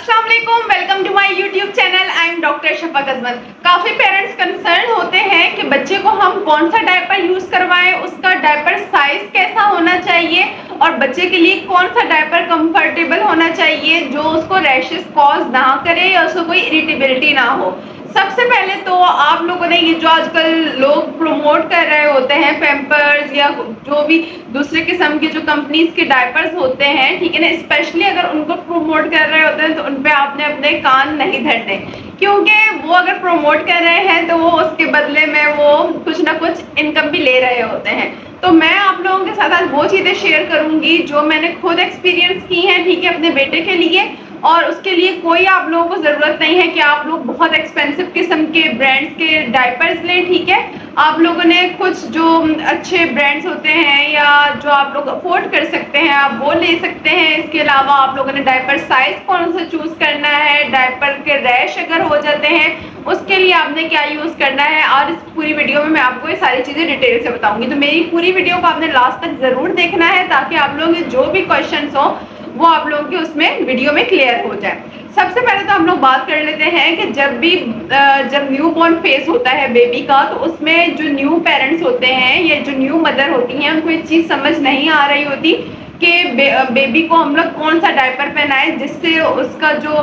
अस्सलाम वालेकुम, welcome to my YouTube channel. I am doctor Shafaq Ajmal. काफ़ी पेरेंट्स कंसर्न होते हैं कि बच्चे को हम कौन सा डायपर यूज़ करवाएं, उसका डायपर साइज कैसा होना चाहिए और बच्चे के लिए कौन सा डायपर कंफर्टेबल होना चाहिए जो उसको रैशेस कॉज ना करे या उसको कोई इरिटेबिलिटी ना हो। सबसे पहले तो आप लोगों ने ये जो आजकल लोग प्रमोट कर रहे होते हैं पैम्पर्स या जो भी दूसरे किस्म के जो कंपनीज के डायपर्स होते हैं, ठीक है ना, स्पेशली अगर उनको प्रमोट कर रहे होते हैं तो उन पे आपने अपने कान नहीं धरने, क्योंकि वो अगर प्रमोट कर रहे हैं तो वो उसके बदले में वो कुछ ना कुछ इनकम भी ले रहे होते हैं। तो मैं आप लोगों के साथ आज वो चीज़ें शेयर करूंगी जो मैंने खुद एक्सपीरियंस की हैं, ठीक है, अपने बेटे के लिए। और उसके लिए कोई आप लोगों को ज़रूरत नहीं है कि आप लोग बहुत एक्सपेंसिव किस्म के ब्रांड्स के डायपर्स लें, ठीक है। आप लोगों ने कुछ जो अच्छे ब्रांड्स होते हैं या जो आप लोग अफोर्ड कर सकते हैं आप वो ले सकते हैं। इसके अलावा आप लोगों ने डायपर साइज कौन सा चूज़ करना है, डायपर के रैश अगर हो जाते हैं उसके लिए आपने क्या यूज़ करना है, और इस पूरी वीडियो में मैं आपको ये सारी चीज़ें डिटेल से बताऊंगी। तो मेरी पूरी वीडियो को आपने लास्ट तक ज़रूर देखना है ताकि आप लोगों के जो भी क्वेश्चन हो वो आप लोगों के उसमें वीडियो में क्लियर हो जाए। सबसे पहले तो हम लोग बात कर लेते हैं कि जब न्यू बॉर्न फेज होता है बेबी का, तो उसमें जो न्यू पेरेंट्स होते हैं या जो न्यू मदर होती हैं उनको ये चीज़ समझ नहीं आ रही होती कि बेबी को हम लोग कौन सा डायपर पहनाए जिससे उसका जो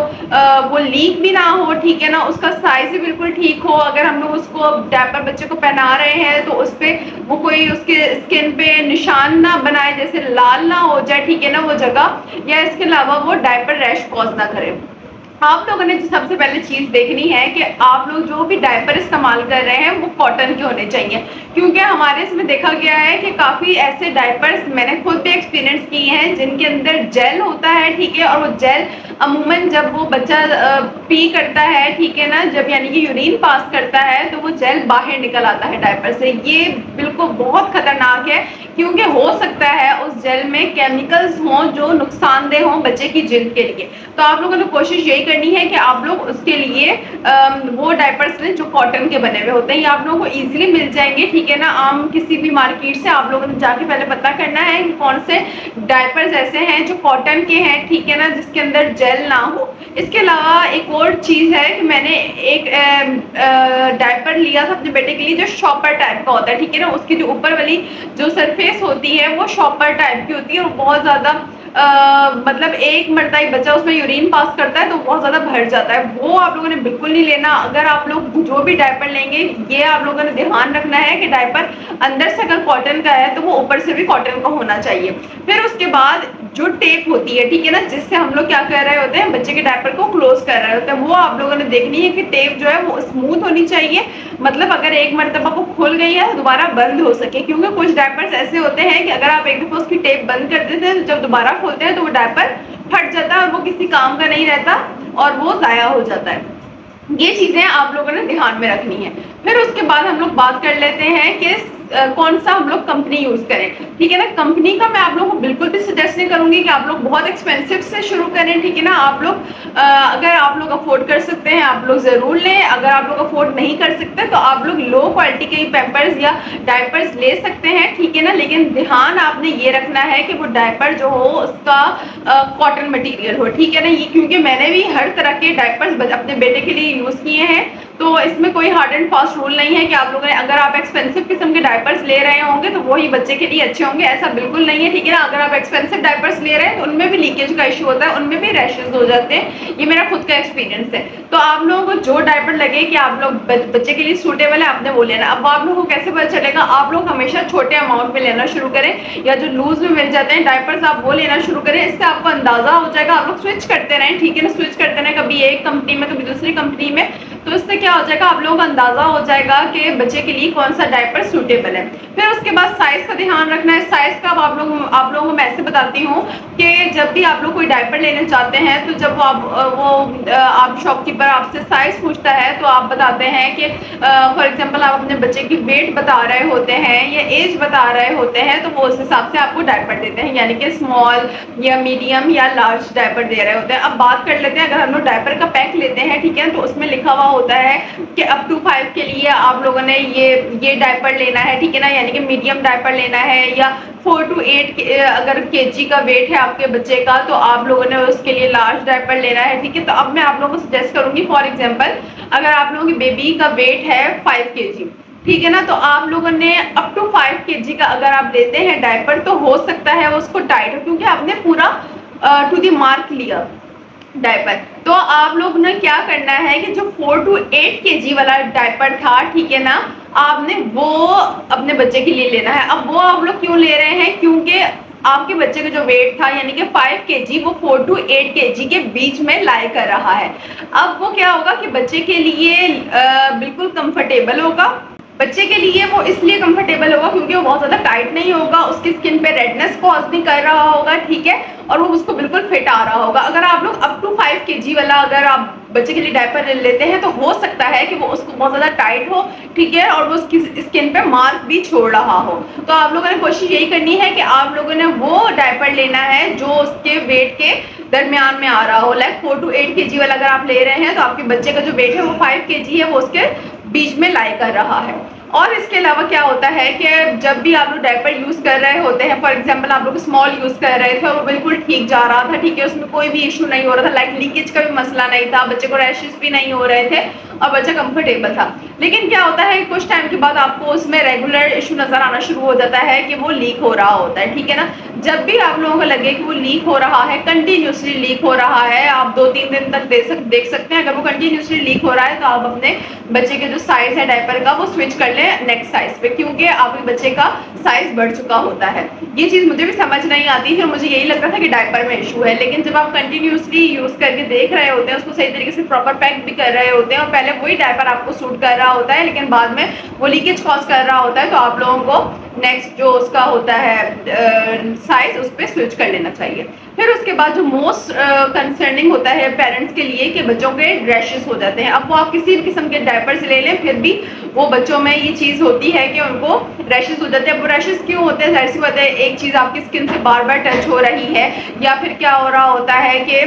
वो लीक भी ना हो, ठीक है ना, उसका साइज भी बिल्कुल ठीक हो। अगर हम लोग उसको डायपर बच्चे को पहना रहे हैं तो उस पर वो कोई उसके स्किन पे निशान ना बनाए, जैसे लाल ना हो जाए, ठीक है ना, वो जगह, या इसके अलावा वो डायपर रैश कॉज ना करे। आप लोगों ने सबसे पहले चीज़ देखनी है कि आप लोग जो भी डायपर इस्तेमाल कर रहे हैं वो कॉटन के होने चाहिए, क्योंकि हमारे इसमें देखा गया है कि काफ़ी ऐसे डायपर्स मैंने खुद भी एक्सपीरियंस किए हैं जिनके अंदर जेल होता है, ठीक है, और वो जेल अमूमन जब वो बच्चा पी करता है, ठीक है ना, जब यानी कि यूरिन पास करता है तो वो जेल बाहर निकल आता है डायपर से। ये बिल्कुल बहुत खतरनाक है क्योंकि हो सकता है उस जेल में केमिकल्स हों जो नुकसानदेह हों बच्चे की जिल्द के लिए। तो आप लोगों ने कोशिश यही करनी है कि आप लोग उसके लिए वो डायपर्स लें जो कॉटन के बने हुए होते हैं। ये आप लोगों को इजीली मिल जाएंगे, ठीक है ना, आम किसी भी मार्केट से। आप लोगों ने जाके पहले पता करना है कि कौन से डायपर्स ऐसे हैं जो कॉटन के हैं, ठीक है ना, जिसके अंदर जेल ना हो। इसके अलावा एक और चीज़ है कि मैंने एक डायपर लिया था अपने बेटे के लिए जो शॉपर टाइप का होता है, ठीक है ना, उसकी जो ऊपर वाली जो सरफेस होती है वो शॉपर टाइप की होती है और बहुत ज़्यादा मतलब एक मरतबा ही बच्चा उसमें यूरिन पास करता है तो बहुत ज़्यादा भर जाता है। वो आप लोगों ने बिल्कुल नहीं लेना। अगर आप लोग जो भी डायपर लेंगे ये आप लोगों ने ध्यान रखना है कि डायपर अंदर से अगर कॉटन का है तो वो ऊपर से भी कॉटन का होना चाहिए। फिर उसके बाद जो टेप होती है, ठीक है ना, जिससे हम लोग क्या कर रहे होते हैं बच्चे के डायपर को क्लोज कर रहे होते हैं, वो आप लोगों ने देखनी है कि टेप जो है वो स्मूथ होनी चाहिए। मतलब अगर एक मरतबा को खुल गई है तो दोबारा बंद हो सके, क्योंकि कुछ डायपर्स ऐसे होते हैं कि अगर आप एक दफा उसकी टेप बंद कर देते हैं तो जब दोबारा खोलते हैं तो वो डायपर फट जाता है और वो किसी काम का नहीं रहता और वो ज़ाया हो जाता है। ये चीज़ें आप लोगों ने ध्यान में रखनी है। फिर उसके बाद हम लोग बात कर लेते हैं कि कौन सा हम लोग कंपनी यूज़ करें, ठीक है ना। कंपनी का मैं आप लोगों को बिल्कुल भी सजेस्ट नहीं करूंगी कि आप लोग बहुत एक्सपेंसिव से शुरू करें, ठीक है ना। आप लोग अगर आप लोग अफोर्ड कर सकते हैं आप लोग ज़रूर लें। अगर आप लोग अफोर्ड नहीं कर सकते तो आप लोग लो क्वालिटी के पैम्पर्स या डायपर्स ले सकते हैं, ठीक है ना। लेकिन ध्यान आपने ये रखना है कि वो डायपर जो हो उसका कॉटन मटीरियल हो, ठीक है ना। ये क्योंकि मैंने भी हर तरह के डायपर्स अपने बेटे के लिए यूज़ किए हैं, तो इसमें कोई हार्ड एंड फास्ट रूल नहीं है कि आप लोगों ने अगर आप एक्सपेंसिव किस्म के डायपर्स ले रहे होंगे तो वही बच्चे के लिए अच्छे होंगे, ऐसा बिल्कुल नहीं है, ठीक है ना। अगर आप एक्सपेंसिव डायपर्स ले रहे हैं तो उनमें भी लीकेज का इशू होता है, उनमें भी रैशेज हो जाते हैं। ये मेरा खुद का एक्सपीरियंस है। तो आप लोगों को जो डायपर लगे कि आप लोग बच्चे के लिए सूटेबल है आपने वो लेना। अब आप लोगों को कैसे पता चलेगा? आप लोग हमेशा छोटे अमाउंट में लेना शुरू करें या जो लूज में मिल जाते हैं डायपर्स आप वो लेना शुरू करें। इससे आपको अंदाजा हो जाएगा। आप लोग स्विच करते रहें, ठीक है ना, स्विच करते रहें, कभी एक कंपनी में कभी दूसरी कंपनी में, तो इससे क्या हो जाएगा आप लोगों को अंदाजा हो जाएगा कि बच्चे के लिए कौन सा डायपर सूटेबल है। फिर उसके बाद साइज का ध्यान रखना है। साइज का आप लोगों को मैं ऐसे बताती हूँ कि जब भी आप लोग कोई डायपर लेने चाहते हैं तो जब आप शॉपकीपर आपसे साइज पूछता है तो आप बताते हैं कि फॉर एग्जांपल आप अपने बच्चे की वेट बता रहे होते हैं या एज बता रहे होते हैं तो वो उस हिसाब से आपको डायपर देते हैं, यानी कि स्मॉल या मीडियम या लार्ज डायपर दे रहे होते हैं। अब बात कर लेते हैं अगर हम लोग डायपर का पैक लेते हैं, ठीक है, तो उसमें लिखा हुआ होता है कि अप टू 5 के लिए आप लोगों ने ये डायपर लेना है, ठीक है ना, यानी कि मीडियम डायपर लेना है, या 4 to 8 अगर केजी का वेट है आपके बच्चे का तो आप लोगों ने उसके लिए लार्ज डायपर लेना है, ठीक है। तो अब मैं आप लोगों को सजेस्ट करूंगी, फॉर एग्जांपल अगर आप लोगों की बेबी का वेट है 5 केजी, ठीक है ना, तो आप लोगों ने अप टू 5 केजी का अगर आप लेते हैं डायपर तो हो सकता है वो उसको टाइट हो, क्योंकि आपने पूरा टू द मार्क लिया डायपर। तो आप लोग ने क्या करना है कि जो 4 to 8 केजी वाला डायपर था, ठीक है ना, आपने वो अपने बच्चे के लिए लेना है। अब वो आप लोग क्यों ले रहे हैं, क्योंकि आपके बच्चे का जो वेट था यानी कि 5 केजी वो 4 to 8 केजी के बीच में लाई कर रहा है। अब वो क्या होगा कि बच्चे के लिए बिल्कुल कंफर्टेबल होगा, बच्चे के लिए वो इसलिए कंफर्टेबल होगा क्योंकि वो बहुत ज्यादा टाइट नहीं होगा, उसकी स्किन पे रेडनेस कॉज नहीं कर रहा होगा, ठीक है, और वो उसको बिल्कुल फिट आ रहा होगा। अगर आप लोग अप टू 5 केजी वाला अगर आप बच्चे के लिए डायपर लेते हैं तो हो सकता है कि वो उसको बहुत ज्यादा टाइट हो, ठीक है, और वो उसकी स्किन पे मार्क भी छोड़ रहा हो। तो आप लोगों ने कोशिश यही करनी है कि आप लोगों ने वो डायपर लेना है जो उसके वेट के दरमियान में आ रहा हो। लाइक 4 to 8 केजी वाला अगर आप ले रहे हैं तो आपके बच्चे का जो वेट है वो 5 केजी है, वो उसके बीच में लाई कर रहा है। और इसके अलावा क्या होता है कि जब भी आप लोग डायपर यूज कर रहे होते हैं, फॉर एग्जांपल आप लोग स्मॉल यूज कर रहे थे और वो बिल्कुल ठीक जा रहा था, ठीक है, उसमें कोई भी इशू नहीं हो रहा था, लाइक लीकेज का भी मसला नहीं था, बच्चे को रैशेस भी नहीं हो रहे थे और बच्चा कंफर्टेबल था। लेकिन क्या होता है कुछ टाइम के बाद आपको उसमें रेगुलर इशू नजर आना शुरू हो जाता है कि वो लीक हो रहा होता है, ठीक है ना। जब भी आप लोगों को लगे कि वो लीक हो रहा है, कंटिन्यूसली लीक हो रहा है, आप 2-3 दिन तक देख सकते हैं। अगर वो कंटिन्यूसली लीक हो रहा है तो आप अपने बच्चे के जो साइज है डायपर का वो स्विच कर लें नेक्स्ट साइज पे, क्योंकि आपके बच्चे का साइज बढ़ चुका होता है। ये चीज मुझे भी समझ नहीं आती थी, मुझे यही लगता था कि डायपर में इशू है, लेकिन जब आप कंटिन्यूसली यूज करके देख रहे होते हैं, उसको सही तरीके से प्रॉपर पैक भी कर रहे होते हैं और पहले वही डायपर आपको सूट कर रहा होता है लेकिन बाद में वो लीकेज कॉज कर रहा होता है, तो आप लोगों को नेक्स्ट जो उसका होता है साइज उस पर स्विच कर लेना चाहिए। फिर उसके बाद जो मोस्ट कंसर्निंग होता है पेरेंट्स के लिए कि बच्चों के रैशेस हो जाते हैं। अब वो आप किसी भी किस्म के डायपर से ले लें फिर भी वो बच्चों में ये चीज होती है कि उनको रैशेस हो जाते हैं। वो रैशेस क्यों होते हैं, जाहिर सी बात है एक चीज आपकी स्किन से बार बार टच हो रही है, या फिर क्या हो रहा होता है कि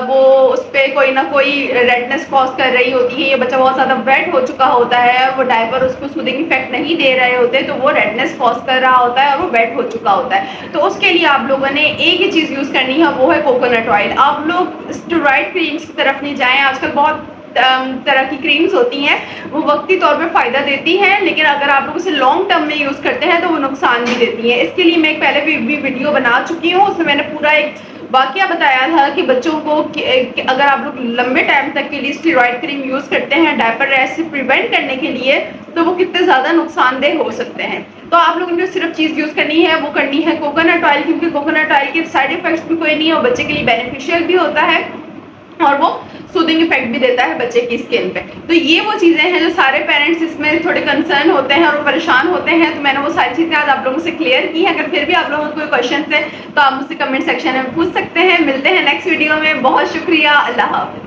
वो उस पर कोई ना कोई रेडनेस कॉज कर रही होती है, ये बच्चा बहुत ज्यादा वेट हो चुका होता है, वो डायपर उसको सूदिंग इफेक्ट नहीं दे रहे होते तो वो रेडनेस कॉज कर रहा होता है और वो वेट हो चुका होता है। तो उसके लिए आप लोगों ने एक ही चीज यूज करनी है, वो है कोकोनट ऑयल। आप लोग स्टेरॉइड क्रीम्स की तरफ नहीं जाएं, आजकल बहुत तरह की क्रीम्स होती हैं, वो वक्ती तौर पे फायदा देती हैं, लेकिन अगर आप लोग उसे लॉन्ग टर्म में यूज करते हैं तो वो नुकसान भी देती हैं। इसके लिए मैं एक पहले भी वीडियो बना चुकी हूँ, उसमें मैंने पूरा एक वाकया बताया था कि बच्चों को अगर आप लोग लंबे टाइम तक के लिए स्टेरॉइड क्रीम यूज करते हैं डायपर रैश से प्रिवेंट करने के लिए तो वो कितने ज्यादा नुकसानदेह हो सकते हैं। तो आप लोगों ने सिर्फ चीज यूज करनी है, वो करनी है कोकोनट ऑयल, क्योंकि कोकोनट ऑयल के साइड इफेक्ट्स भी कोई नहीं है और बच्चे के लिए बेनिफिशियल भी होता है और वो सूदिंग इफेक्ट भी देता है बच्चे की स्किन पे। तो ये वो चीजें हैं जो सारे पेरेंट्स इसमें थोड़े कंसर्न होते हैं और वो परेशान होते हैं, तो मैंने वो सारी चीजें आज आप लोगों से क्लियर की है। अगर फिर भी आप लोगों को कोई क्वेश्चन है तो आप मुझसे कमेंट सेक्शन में पूछ सकते हैं। मिलते हैं नेक्स्ट वीडियो में, बहुत शुक्रिया, अल्लाह हाफिज।